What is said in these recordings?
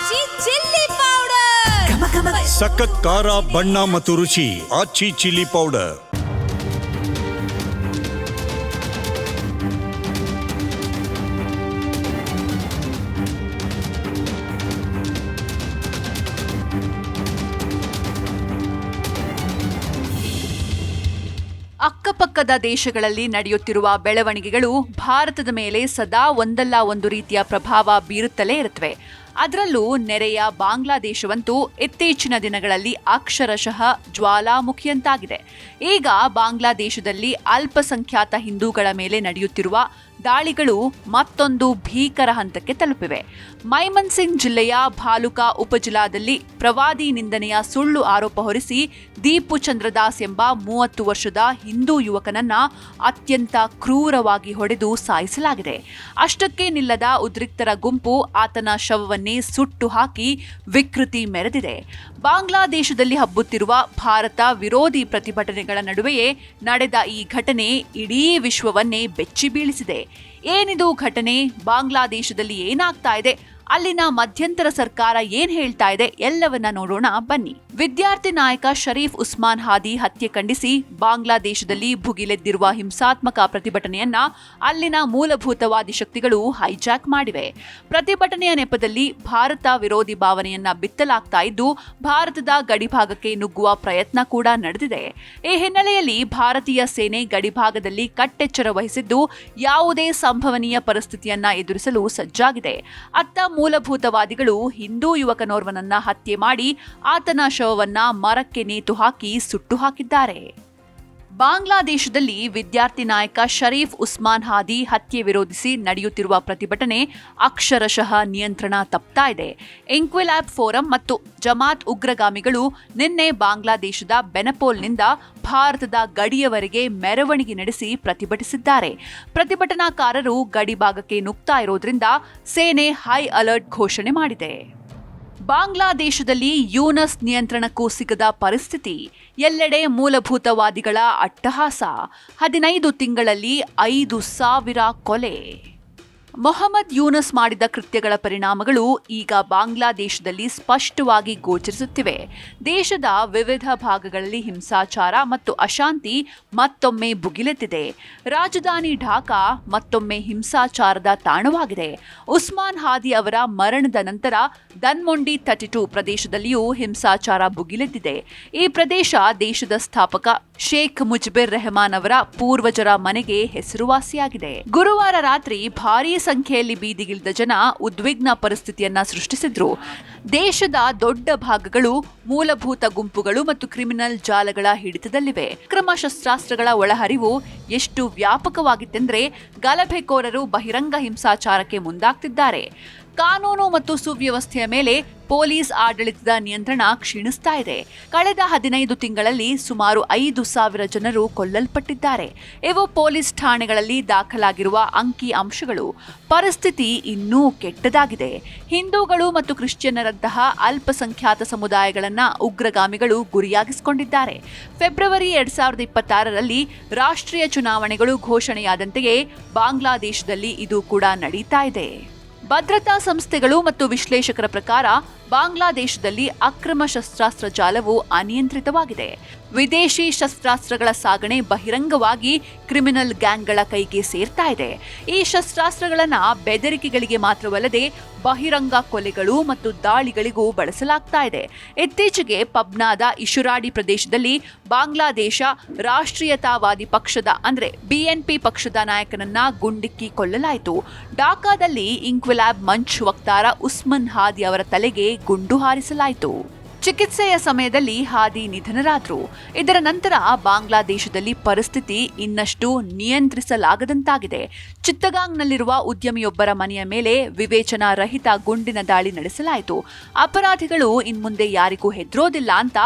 ಆಚಿ chilli powder. ಸಖತ್ ಖಾರ, ಬಣ್ಣ ಮತ್ತು ರುಚಿ. ಆಚಿ ಚಿಲ್ಲಿ ಪೌಡರ್. ಅಕ್ಕಪಕ್ಕದ ದೇಶಗಳಲ್ಲಿ ನಡೆಯುತ್ತಿರುವ ಬೆಳವಣಿಗೆಗಳು ಭಾರತದ ಮೇಲೆ ಸದಾ ಒಂದಲ್ಲ ಒಂದು ರೀತಿಯ ಪ್ರಭಾವ ಬೀರುತ್ತಲೇ ಇರುತ್ತವೆ. ಅದರಲ್ಲೂ ನೆರೆಯ ಬಾಂಗ್ಲಾದೇಶವಂತೂ ಇತ್ತೀಚಿನ ದಿನಗಳಲ್ಲಿ ಅಕ್ಷರಶಃ ಜ್ವಾಲಾಮುಖಿಯಂತಾಗಿದೆ. ಈಗ ಬಾಂಗ್ಲಾದೇಶದಲ್ಲಿ ಅಲ್ಪಸಂಖ್ಯಾತ ಹಿಂದೂಗಳ ಮೇಲೆ ನಡೆಯುತ್ತಿರುವ ದಾಳಿಗಳು ಮತ್ತೊಂದು ಭೀಕರ ಹಂತಕ್ಕೆ ತಲುಪಿವೆ. ಮೈಮನ್ಸಿಂಗ್ ಜಿಲ್ಲೆಯ ಭಾಲುಕಾ ಉಪಜಿಲ್ಲಾದಲ್ಲಿ ಪ್ರವಾದಿ ನಿಂದನೆಯ ಸುಳ್ಳು ಆರೋಪ ಹೊರಿಸಿ ದೀಪು ಚಂದ್ರದಾಸ್ ಎಂಬ 30 ವರ್ಷದ ಹಿಂದೂ ಯುವಕನನ್ನ ಅತ್ಯಂತ ಕ್ರೂರವಾಗಿ ಹೊಡೆದು ಸಾಯಿಸಲಾಗಿದೆ. ಅಷ್ಟಕ್ಕೆ ನಿಲ್ಲದ ಉದ್ರಿಕ್ತರ ಗುಂಪು ಆತನ ಶವವನ್ನೇ ಸುಟ್ಟು ಹಾಕಿ ವಿಕೃತಿ ಮೆರೆದಿದೆ. ಬಾಂಗ್ಲಾದೇಶದಲ್ಲಿ ಹಬ್ಬುತ್ತಿರುವ ಭಾರತ ವಿರೋಧಿ ಪ್ರತಿಭಟನೆಗಳ ನಡುವೆಯೇ ನಡೆದ ಈ ಘಟನೆ ಇಡೀ ವಿಶ್ವವನ್ನೇ ಬೆಚ್ಚಿ ಬೀಳಿಸಿದೆ. ಏನಿದು ಘಟನೆ? ಬಾಂಗ್ಲಾದೇಶದಲ್ಲಿ ಏನಾಗ್ತಾ ಇದೆ? ಅಲ್ಲಿನ ಮಧ್ಯಂತರ ಸರ್ಕಾರ ಏನ್ ಹೇಳ್ತಾ ಇದೆ? ಎಲ್ಲವನ್ನ ನೋಡೋಣ ಬನ್ನಿ. ವಿದ್ಯಾರ್ಥಿ ನಾಯಕ ಶರೀಫ್ ಉಸ್ಮಾನ್ ಹಾದಿ ಹತ್ಯೆ ಖಂಡಿಸಿ ಬಾಂಗ್ಲಾದೇಶದಲ್ಲಿ ಭುಗಿಲೆದ್ದಿರುವ ಹಿಂಸಾತ್ಮಕ ಪ್ರತಿಭಟನೆಯನ್ನ ಅಲ್ಲಿನ ಮೂಲಭೂತವಾದಿ ಶಕ್ತಿಗಳು ಹೈಜಾಕ್ ಮಾಡಿವೆ. ಪ್ರತಿಭಟನೆಯ ನೆಪದಲ್ಲಿ ಭಾರತ ವಿರೋಧಿ ಭಾವನೆಯನ್ನ ಬಿತ್ತಲಾಗ್ತಾ ಇದ್ದು ಭಾರತದ ಗಡಿಭಾಗಕ್ಕೆ ನುಗ್ಗುವ ಪ್ರಯತ್ನ ಕೂಡ ನಡೆದಿದೆ. ಈ ಹಿನ್ನೆಲೆಯಲ್ಲಿ ಭಾರತೀಯ ಸೇನೆ ಗಡಿಭಾಗದಲ್ಲಿ ಕಟ್ಟೆಚ್ಚರ ವಹಿಸಿದ್ದು ಯಾವುದೇ ಸಂಭವನೀಯ ಪರಿಸ್ಥಿತಿಯನ್ನ ಎದುರಿಸಲು ಸಜ್ಜಾಗಿದೆ. ಅತ್ತ ಮೂಲಭೂತವಾದಿಗಳು ಹಿಂದೂ ಯುವಕನೋರ್ವನನ್ನ ಹತ್ಯೆ ಮಾಡಿ ಆತನ ಶವವನ್ನ ಮರಕ್ಕೆ ನೇತು ಹಾಕಿ ಸುಟ್ಟು ಹಾಕಿದ್ದಾರೆ. ಬಾಂಗ್ಲಾದೇಶದಲ್ಲಿ ವಿದ್ಯಾರ್ಥಿ ನಾಯಕ ಶರೀಫ್ ಉಸ್ಮಾನ್ ಹಾದಿ ಹತ್ಯೆ ವಿರೋಧಿಸಿ ನಡೆಯುತ್ತಿರುವ ಪ್ರತಿಭಟನೆ ಅಕ್ಷರಶಃ ನಿಯಂತ್ರಣ ತಪ್ತಾ ಇದೆ. ಇಂಕ್ವಿಲಾಬ್ ಫೋರಂ ಮತ್ತು ಜಮಾತ್ ಉಗ್ರಗಾಮಿಗಳು ನಿನ್ನೆ ಬಾಂಗ್ಲಾದೇಶದ ಬೆನಪೋಲ್ನಿಂದ ಭಾರತದ ಗಡಿಯವರೆಗೆ ಮೆರವಣಿಗೆ ನಡೆಸಿ ಪ್ರತಿಭಟಿಸಿದ್ದಾರೆ. ಪ್ರತಿಭಟನಾಕಾರರು ಗಡಿ ಭಾಗಕ್ಕೆ ನುಗ್ತಾ ಇರೋದ್ರಿಂದ ಸೇನೆ ಹೈ ಅಲರ್ಟ್ ಘೋಷಣೆ ಮಾಡಿದೆ. ಬಾಂಗ್ಲಾದೇಶದಲ್ಲಿ ಯೂನಸ್ ನಿಯಂತ್ರಣಕ್ಕೂ ಸಿಗದ ಪರಿಸ್ಥಿತಿ. ಎಲ್ಲೆಡೆ ಮೂಲಭೂತವಾದಿಗಳ ಅಟ್ಟಹಾಸ. 15 ತಿಂಗಳಲ್ಲಿ 5,000 ಕೊಲೆ. ಮೊಹಮ್ಮದ್ ಯೂನಸ್ ಮಾಡಿದ ಕೃತ್ಯಗಳ ಪರಿಣಾಮಗಳು ಈಗ ಬಾಂಗ್ಲಾದೇಶದಲ್ಲಿ ಸ್ಪಷ್ಟವಾಗಿ ಗೋಚರಿಸುತ್ತಿವೆ. ದೇಶದ ವಿವಿಧ ಭಾಗಗಳಲ್ಲಿ ಹಿಂಸಾಚಾರ ಮತ್ತು ಅಶಾಂತಿ ಮತ್ತೊಮ್ಮೆ ಭುಗಿಲೆದ್ದಿದೆ. ರಾಜಧಾನಿ ಢಾಕಾ ಮತ್ತೊಮ್ಮೆ ಹಿಂಸಾಚಾರದ ತಾಣವಾಗಿದೆ. ಉಸ್ಮಾನ್ ಹಾದಿ ಅವರ ಮರಣದ ನಂತರ ಧನ್ಮೊಂಡಿ 32 ಪ್ರದೇಶದಲ್ಲಿಯೂ ಹಿಂಸಾಚಾರ ಭುಗಿಲೆದ್ದಿದೆ. ಈ ಪ್ರದೇಶ ದೇಶದ ಸ್ಥಾಪಕ ಶೇಖ್ ಮುಜ್ಬಿರ್ ರೆಹಮಾನ್ ಅವರ ಪೂರ್ವಜರ ಮನೆಗೆ ಹೆಸರುವಾಸಿಯಾಗಿದೆ. ಗುರುವಾರ ರಾತ್ರಿ ಭಾರೀ ಸಂಖ್ಯೆಯಲ್ಲಿ ಬೀದಿಗಿಳಿದ ಜನ ಉದ್ವಿಗ್ನ ಪರಿಸ್ಥಿತಿಯನ್ನ ಸೃಷ್ಟಿಸಿದ್ರು. ದೇಶದ ದೊಡ್ಡ ಭಾಗಗಳು ಮೂಲಭೂತ ಗುಂಪುಗಳು ಮತ್ತು ಕ್ರಿಮಿನಲ್ ಜಾಲಗಳ ಹಿಡಿತದಲ್ಲಿವೆ. ಅಕ್ರಮ ಶಸ್ತ್ರಾಸ್ತ್ರಗಳ ಒಳಹರಿವು ಎಷ್ಟು ವ್ಯಾಪಕವಾಗಿತ್ತೆಂದ್ರೆ ಗಲಭೆಕೋರರು ಬಹಿರಂಗ ಹಿಂಸಾಚಾರಕ್ಕೆ ಮುಂದಾಗ್ತಿದ್ದಾರೆ. ಕಾನೂನು ಮತ್ತು ಸುವ್ಯವಸ್ಥೆಯ ಮೇಲೆ ಪೊಲೀಸ್ ಆಡಳಿತದ ನಿಯಂತ್ರಣ ಕ್ಷೀಣಿಸ್ತಾ ಇದೆ. ಕಳೆದ 15 ತಿಂಗಳಲ್ಲಿ ಸುಮಾರು 5,000 ಜನರು ಕೊಲ್ಲಲ್ಪಟ್ಟಿದ್ದಾರೆ. ಇವು ಪೊಲೀಸ್ ಠಾಣೆಗಳಲ್ಲಿ ದಾಖಲಾಗಿರುವ ಅಂಕಿ ಅಂಶಗಳು. ಪರಿಸ್ಥಿತಿ ಇನ್ನೂ ಕೆಟ್ಟದಾಗಿದೆ. ಹಿಂದೂಗಳು ಮತ್ತು ಕ್ರಿಶ್ಚಿಯನ್ನರಂತಹ ಅಲ್ಪಸಂಖ್ಯಾತ ಸಮುದಾಯಗಳನ್ನ ಉಗ್ರಗಾಮಿಗಳು ಗುರಿಯಾಗಿಸಿಕೊಂಡಿದ್ದಾರೆ. ಫೆಬ್ರವರಿ 2026ರಲ್ಲಿ ರಾಷ್ಟ್ರೀಯ ಚುನಾವಣೆಗಳು ಘೋಷಣೆಯಾದಂತೆಯೇ ಬಾಂಗ್ಲಾದೇಶದಲ್ಲಿ ಇದು ಕೂಡ ನಡೀತಾ ಇದೆ. ಭದ್ರತಾ ಸಂಸ್ಥೆಗಳು ಮತ್ತು ವಿಶ್ಲೇಷಕರ ಪ್ರಕಾರ ಬಾಂಗ್ಲಾದೇಶದಲ್ಲಿ ಅಕ್ರಮ ಶಸ್ತ್ರಾಸ್ತ್ರ ಜಾಲವು ಅನಿಯಂತ್ರಿತವಾಗಿದೆ. ವಿದೇಶಿ ಶಸ್ತ್ರಾಸ್ತ್ರಗಳ ಸಾಗಣೆ ಬಹಿರಂಗವಾಗಿ ಕ್ರಿಮಿನಲ್ ಗ್ಯಾಂಗ್ಗಳ ಕೈಗೆ ಸೇರ್ತಾ ಇದೆ. ಈ ಶಸ್ತ್ರಾಸ್ತ್ರಗಳನ್ನ ಬೆದರಿಕೆಗಳಿಗೆ ಮಾತ್ರವಲ್ಲದೆ ಬಹಿರಂಗ ಕೊಲೆಗಳು ಮತ್ತು ದಾಳಿಗಳಿಗೂ ಬಳಸಲಾಗ್ತಾ ಇದೆ. ಇತ್ತೀಚೆಗೆ ಪಬ್ನಾದ ಇಶುರಾಡಿ ಪ್ರದೇಶದಲ್ಲಿ ಬಾಂಗ್ಲಾದೇಶ ರಾಷ್ಟ್ರೀಯತಾವಾದಿ ಪಕ್ಷದ BNP ಪಕ್ಷದ ನಾಯಕನನ್ನ ಗುಂಡಿಕ್ಕಿ ಕೊಲ್ಲಲಾಯಿತು. ಢಾಕಾದಲ್ಲಿ ಇಂಕ್ವಿಲಾಬ್ ಮಂಚ್ ವಕ್ತಾರ ಉಸ್ಮಾನ್ ಹಾದಿ ಅವರ ತಲೆಗೆ ಗುಂಡು ಹಾರಿಸಲಾಯಿತು. ಚಿಕಿತ್ಸೆಯ ಸಮಯದಲ್ಲಿ ಹಾದಿ ನಿಧನರಾದರು. ಇದರ ನಂತರ ಬಾಂಗ್ಲಾದೇಶದಲ್ಲಿ ಪರಿಸ್ಥಿತಿ ಇನ್ನಷ್ಟು ನಿಯಂತ್ರಿಸಲಾಗದಂತಾಗಿದೆ. ಚಿತ್ತಗಾಂಗ್ನಲ್ಲಿರುವ ಉದ್ಯಮಿಯೊಬ್ಬರ ಮನೆಯ ಮೇಲೆ ವಿವೇಚನಾ ರಹಿತ ಗುಂಡಿನ ದಾಳಿ ನಡೆಸಲಾಯಿತು. ಅಪರಾಧಿಗಳು ಇನ್ಮುಂದೆ ಯಾರಿಗೂ ಹೆದರೋದಿಲ್ಲ ಅಂತ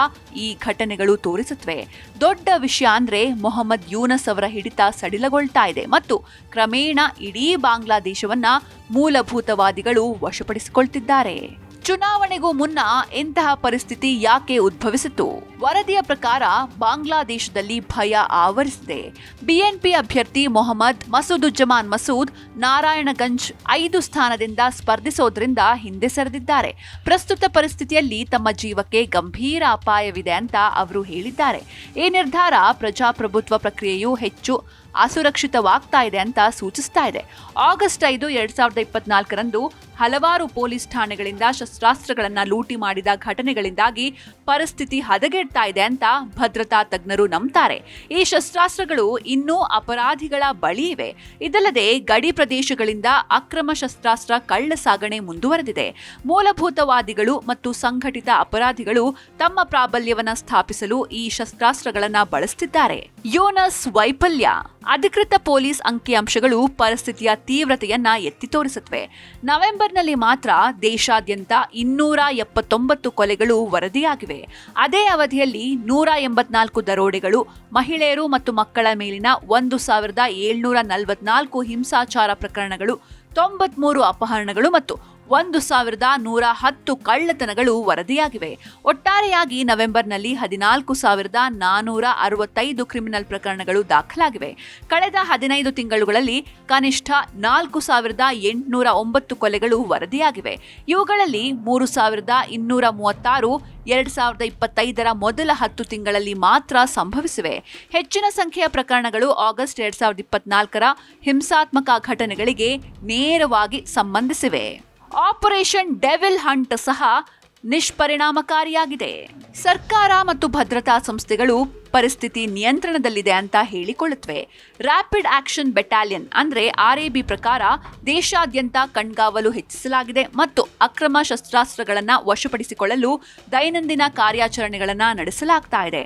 ಈ ಘಟನೆಗಳು ತೋರಿಸುತ್ತವೆ. ದೊಡ್ಡ ವಿಷಯ ಅಂದ್ರೆ ಮೊಹಮ್ಮದ್ ಯೂನಸ್ ಅವರ ಹಿಡಿತ ಸಡಿಲಗೊಳ್ತಾ ಇದೆ ಮತ್ತು ಕ್ರಮೇಣ ಇಡೀ ಬಾಂಗ್ಲಾದೇಶವನ್ನ ಮೂಲಭೂತವಾದಿಗಳು ವಶಪಡಿಸಿಕೊಳ್ತಿದ್ದಾರೆ. ಚುನಾವಣೆಗೂ ಮುನ್ನ ಇಂತಹ ಪರಿಸ್ಥಿತಿ ಯಾಕೆ ಉದ್ಭವಿಸಿತು? ವರದಿಯ ಪ್ರಕಾರ ಬಾಂಗ್ಲಾದೇಶದಲ್ಲಿ ಭಯ ಆವರಿಸಿದೆ. ಬಿಎನ್ಪಿ ಅಭ್ಯರ್ಥಿ ಮೊಹಮ್ಮದ್ ಮಸೂದುಜ್ಜಮಾನ್ ಮಸೂದ್ ನಾರಾಯಣಗಂಜ್ 5 ಸ್ಥಾನದಿಂದ ಸ್ಪರ್ಧಿಸೋದ್ರಿಂದ ಹಿಂದೆ ಸರಿದಿದ್ದಾರೆ. ಪ್ರಸ್ತುತ ಪರಿಸ್ಥಿತಿಯಲ್ಲಿ ತಮ್ಮ ಜೀವಕ್ಕೆ ಗಂಭೀರ ಅಪಾಯವಿದೆ ಅಂತ ಅವರು ಹೇಳಿದ್ದಾರೆ. ಈ ನಿರ್ಧಾರ ಪ್ರಜಾಪ್ರಭುತ್ವ ಪ್ರಕ್ರಿಯೆಯು ಹೆಚ್ಚು ಅಸುರಕ್ಷಿತವಾಗ್ತಾ ಇದೆ ಅಂತ ಸೂಚಿಸ್ತಾ ಇದೆ. ಆಗಸ್ಟ್ 5, 2024ರಂದು ಹಲವಾರು ಪೊಲೀಸ್ ಠಾಣೆಗಳಿಂದ ಶಸ್ತ್ರಾಸ್ತ್ರಗಳನ್ನು ಲೂಟಿ ಮಾಡಿದ ಘಟನೆಗಳಿಂದಾಗಿ ಪರಿಸ್ಥಿತಿ ಹದಗೆಡ್ತಾ ಇದೆ ಅಂತ ಭದ್ರತಾ ತಜ್ಞರು ನಂಬ್ತಾರೆ. ಈ ಶಸ್ತ್ರಾಸ್ತ್ರಗಳು ಇನ್ನೂ ಅಪರಾಧಿಗಳ ಬಳಿ ಇವೆ. ಇದಲ್ಲದೆ ಗಡಿ ಪ್ರದೇಶಗಳಿಂದ ಅಕ್ರಮ ಶಸ್ತ್ರಾಸ್ತ್ರ ಕಳ್ಳ ಸಾಗಣೆ ಮುಂದುವರೆದಿದೆ. ಮೂಲಭೂತವಾದಿಗಳು ಮತ್ತು ಸಂಘಟಿತ ಅಪರಾಧಿಗಳು ತಮ್ಮ ಪ್ರಾಬಲ್ಯವನ್ನು ಸ್ಥಾಪಿಸಲು ಈ ಶಸ್ತ್ರಾಸ್ತ್ರಗಳನ್ನು ಬಳಸುತ್ತಿದ್ದಾರೆ. ಯೂನಸ್ ವೈಫಲ್ಯ. ಅಧಿಕೃತ ಪೊಲೀಸ್ ಅಂಕಿಅಂಶಗಳು ಪರಿಸ್ಥಿತಿಯ ತೀವ್ರತೆಯನ್ನ ಎತ್ತಿ ತೋರಿಸುತ್ತವೆ. ನವೆಂಬರ್ನಲ್ಲಿ ಮಾತ್ರ ದೇಶಾದ್ಯಂತ 279 ಕೊಲೆಗಳು ವರದಿಯಾಗಿವೆ. ಅದೇ ಅವಧಿಯಲ್ಲಿ 184 ದರೋಡೆಗಳು, ಮಹಿಳೆಯರು ಮತ್ತು ಮಕ್ಕಳ ಮೇಲಿನ 1744 ಹಿಂಸಾಚಾರ ಪ್ರಕರಣಗಳು, 93 ಅಪಹರಣಗಳು ಮತ್ತು 1110 ಕಳ್ಳತನಗಳು ವರದಿಯಾಗಿವೆ. ಒಟ್ಟಾರೆಯಾಗಿ ನವೆಂಬರ್ನಲ್ಲಿ 14,465 ಕ್ರಿಮಿನಲ್ ಪ್ರಕರಣಗಳು ದಾಖಲಾಗಿವೆ. ಕಳೆದ 15 ತಿಂಗಳುಗಳಲ್ಲಿ ಕನಿಷ್ಠ 4,809 ಕೊಲೆಗಳು ವರದಿಯಾಗಿವೆ. ಇವುಗಳಲ್ಲಿ 3,236 2025ರ ಮೊದಲ 10 ತಿಂಗಳಲ್ಲಿ ಮಾತ್ರ ಸಂಭವಿಸಿವೆ. ಹೆಚ್ಚಿನ ಸಂಖ್ಯೆಯ ಪ್ರಕರಣಗಳು ಆಗಸ್ಟ್ 2024ರ ಹಿಂಸಾತ್ಮಕ ಘಟನೆಗಳಿಗೆ ನೇರವಾಗಿ ಸಂಬಂಧಿಸಿವೆ. ಆಪರೇಷನ್ ಡೆವಿಲ್ ಹಂಟ್ ಸಹ ನಿಷ್ಪರಿಣಾಮಕಾರಿಯಾಗಿದೆ. ಸರ್ಕಾರ ಮತ್ತು ಭದ್ರತಾ ಸಂಸ್ಥೆಗಳು ಪರಿಸ್ಥಿತಿ ನಿಯಂತ್ರಣದಲ್ಲಿದೆ ಅಂತ ಹೇಳಿಕೊಳ್ಳುತ್ತವೆ. ರ್ಯಾಪಿಡ್ ಆಕ್ಷನ್ ಬೆಟಾಲಿಯನ್ ಅಂದ್ರೆ RAB ಪ್ರಕಾರ ದೇಶಾದ್ಯಂತ ಕಣ್ಗಾವಲು ಹೆಚ್ಚಿಸಲಾಗಿದೆ ಮತ್ತು ಅಕ್ರಮ ಶಸ್ತ್ರಾಸ್ತ್ರಗಳನ್ನು ವಶಪಡಿಸಿಕೊಳ್ಳಲು ದೈನಂದಿನ ಕಾರ್ಯಾಚರಣೆಗಳನ್ನು ನಡೆಸಲಾಗ್ತಾ ಇದೆ.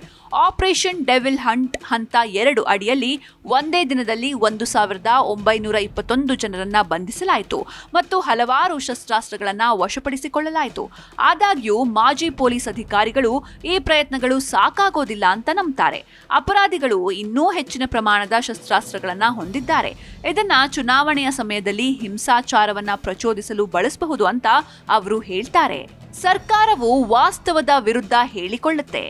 ಆಪರೇಷನ್ ಡೆವಿಲ್ ಹಂಟ್ ಹಂತ 2 ಅಡಿಯಲ್ಲಿ ಒಂದೇ ದಿನದಲ್ಲಿ 1,921 ಜನರನ್ನ ಬಂಧಿಸಲಾಯಿತು ಮತ್ತು ಹಲವಾರು ಶಸ್ತ್ರಾಸ್ತ್ರಗಳನ್ನು ವಶಪಡಿಸಿಕೊಳ್ಳಲಾಯಿತು. ಆದಾಗ್ಯೂ ಮಾಜಿ ಪೊಲೀಸ್ ಅಧಿಕಾರಿಗಳು ಈ ಪ್ರಯತ್ನಗಳು ಸಾಕಾಗೋದಿಲ್ಲ ಅಂತ ನಂಬ್ತಾರೆ. ಅಪರಾಧಿಗಳು ಇನ್ನೂ ಹೆಚ್ಚಿನ ಪ್ರಮಾಣದ ಶಸ್ತ್ರಾಸ್ತ್ರಗಳನ್ನು ಹೊಂದಿದ್ದಾರೆ. ಇದನ್ನ ಚುನಾವಣೆಯ ಸಮಯದಲ್ಲಿ ಹಿಂಸಾಚಾರವನ್ನ ಪ್ರಚೋದಿಸಲು ಬಳಸಬಹುದು ಅಂತ ಅವರು ಹೇಳ್ತಾರೆ. ಸರ್ಕಾರವು ವಾಸ್ತವದ ವಿರುದ್ಧ ಹೇಳಿಕೊಳ್ಳುತ್ತೆ.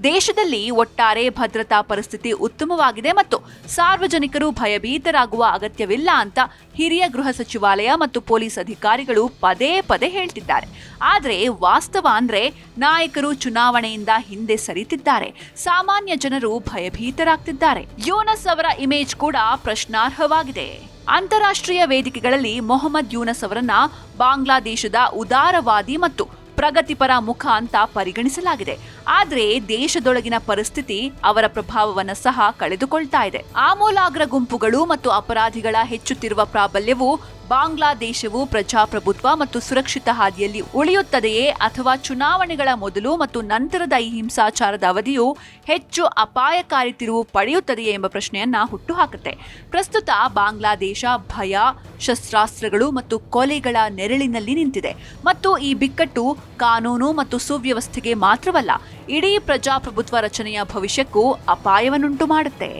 ದೇಶದಲ್ಲಿ ಒಟ್ಟಾರೆ ಭದ್ರತಾ ಪರಿಸ್ಥಿತಿ ಉತ್ತಮವಾಗಿದೆ ಮತ್ತು ಸಾರ್ವಜನಿಕರು ಭಯಭೀತರಾಗುವ ಅಗತ್ಯವಿಲ್ಲ ಅಂತ ಹಿರಿಯ ಗೃಹ ಸಚಿವಾಲಯ ಮತ್ತು ಪೊಲೀಸ್ ಅಧಿಕಾರಿಗಳು ಪದೇ ಪದೇ ಹೇಳ್ತಿದ್ದಾರೆ. ಆದರೆ ವಾಸ್ತವ ಅಂದ್ರೆ ನಾಯಕರು ಚುನಾವಣೆಯಿಂದ ಹಿಂದೆ ಸರಿತಿದ್ದಾರೆ. ಸಾಮಾನ್ಯ ಜನರು ಭಯಭೀತರಾಗ್ತಿದ್ದಾರೆ. ಯೂನಸ್ ಅವರ ಇಮೇಜ್ ಕೂಡ ಪ್ರಶ್ನಾರ್ಹವಾಗಿದೆ. ಅಂತಾರಾಷ್ಟ್ರೀಯ ವೇದಿಕೆಗಳಲ್ಲಿ ಮೊಹಮ್ಮದ್ ಯೂನಸ್ ಅವರನ್ನ ಬಾಂಗ್ಲಾದೇಶದ ಉದಾರವಾದಿ ಮತ್ತು ಪ್ರಗತಿಪರ ಮುಖ ಅಂತ ಪರಿಗಣಿಸಲಾಗಿದೆ. ಆದರೆ ದೇಶದೊಳಗಿನ ಪರಿಸ್ಥಿತಿ ಅವರ ಪ್ರಭಾವವನ್ನು ಸಹ ಕಳೆದುಕೊಳ್ತಾ ಇದೆ. ಆಮೂಲಾಗ್ರ ಗುಂಪುಗಳು ಮತ್ತು ಅಪರಾಧಿಗಳ ಹೆಚ್ಚುತ್ತಿರುವ ಪ್ರಾಬಲ್ಯವು ಬಾಂಗ್ಲಾದೇಶವು ಪ್ರಜಾಪ್ರಭುತ್ವ ಮತ್ತು ಸುರಕ್ಷಿತ ಹಾದಿಯಲ್ಲಿ ಉಳಿಯುತ್ತದೆಯೇ ಅಥವಾ ಚುನಾವಣೆಗಳ ಮೊದಲು ಮತ್ತು ನಂತರದ ಈ ಹಿಂಸಾಚಾರದ ಅವಧಿಯು ಹೆಚ್ಚು ಅಪಾಯಕಾರಿ ತಿರುವು ಪಡೆಯುತ್ತದೆಯೇ ಎಂಬ ಪ್ರಶ್ನೆಯನ್ನ ಹುಟ್ಟುಹಾಕುತ್ತೆ. ಪ್ರಸ್ತುತ ಬಾಂಗ್ಲಾದೇಶ ಭಯ, ಶಸ್ತ್ರಾಸ್ತ್ರಗಳು ಮತ್ತು ಕೊಲೆಗಳ ನೆರಳಿನಲ್ಲಿ ನಿಂತಿದೆ ಮತ್ತು ಈ ಬಿಕ್ಕಟ್ಟು ಕಾನೂನು ಮತ್ತು ಸುವ್ಯವಸ್ಥೆಗೆ ಮಾತ್ರವಲ್ಲ, ಇಡೀ ಪ್ರಜಾಪ್ರಭುತ್ವ ರಚನೆಯ ಭವಿಷ್ಯಕ್ಕೂ ಅಪಾಯವನ್ನುಂಟು ಮಾಡುತ್ತೆ.